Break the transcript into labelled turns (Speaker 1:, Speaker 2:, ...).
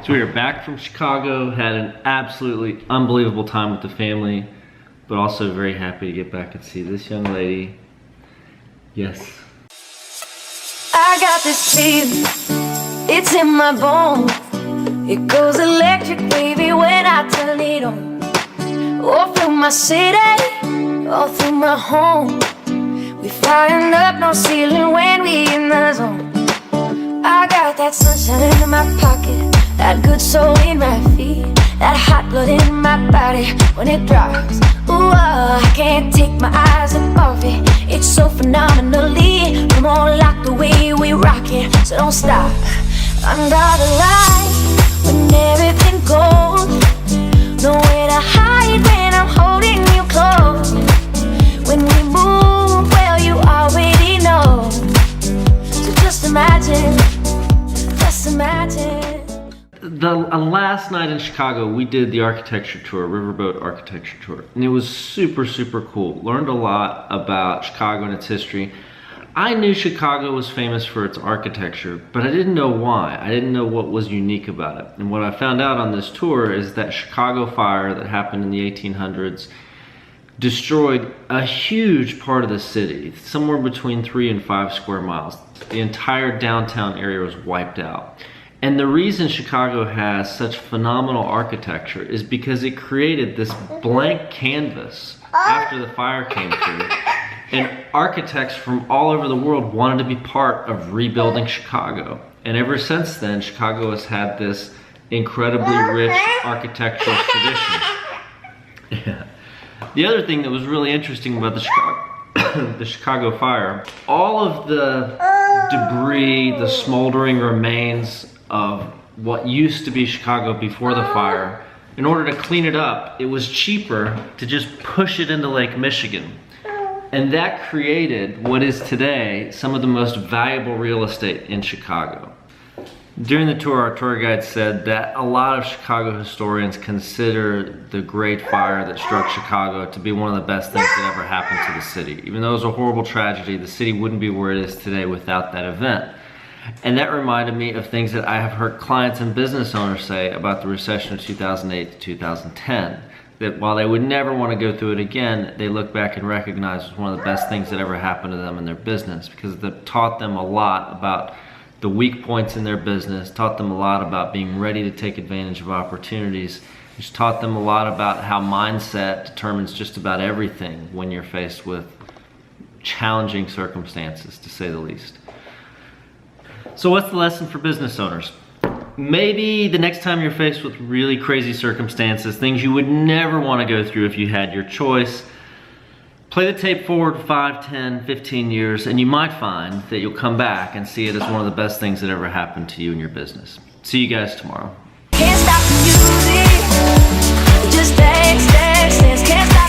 Speaker 1: So we are back from Chicago, had an absolutely unbelievable time with the family, but also very happy to get back and see this young lady. Yes.
Speaker 2: I got this feeling, it's in my bones. It goes electric, baby, when I turn it on. All through my city, all through my home. We firing up, no ceiling when we in the zone. I got that sunshine in my pocket, that good soul in my feet, that hot blood in my body when it drops. Ooh, I can't take my eyes off it. It's so phenomenally. Come on, like the way we rock it, so don't stop. Under the lights, when everything goes, nowhere to hide when I'm holding you close. When we move, well, you already know. So just imagine, just imagine.
Speaker 1: Last night in Chicago, we did the architecture tour, Riverboat Architecture Tour, and it was super, super cool. Learned a lot about Chicago and its history. I knew Chicago was famous for its architecture, but I didn't know why. I didn't know what was unique about it. And what I found out on this tour is that Chicago fire that happened in the 1800s destroyed a huge part of the city, somewhere between 3 and 5 square miles. The entire downtown area was wiped out. And the reason Chicago has such phenomenal architecture is because it created this blank canvas after the fire came through. And architects from all over the world wanted to be part of rebuilding Chicago. And ever since then, Chicago has had this incredibly rich architectural tradition. Yeah. The other thing that was really interesting about the Chicago fire, all of the debris, the smoldering remains of what used to be Chicago before the fire, in order to clean it up, it was cheaper to just push it into Lake Michigan. And that created what is today some of the most valuable real estate in Chicago. During the tour, our tour guide said that a lot of Chicago historians consider the Great Fire that struck Chicago to be one of the best things that ever happened to the city. Even though it was a horrible tragedy, the city wouldn't be where it is today without that event. And that reminded me of things that I have heard clients and business owners say about the recession of 2008 to 2010. That while they would never want to go through it again, they look back and recognize it was one of the best things that ever happened to them in their business, because it taught them a lot about the weak points in their business, taught them a lot about being ready to take advantage of opportunities, which taught them a lot about how mindset determines just about everything when you're faced with challenging circumstances, to say the least. So what's the lesson for business owners? Maybe the next time you're faced with really crazy circumstances, things you would never want to go through if you had your choice, play the tape forward 5, 10, 15 years, and you might find that you'll come back and see it as one of the best things that ever happened to you in your business. See you guys tomorrow.
Speaker 2: Can't stop the music, just dance, dance, dance, can't stop.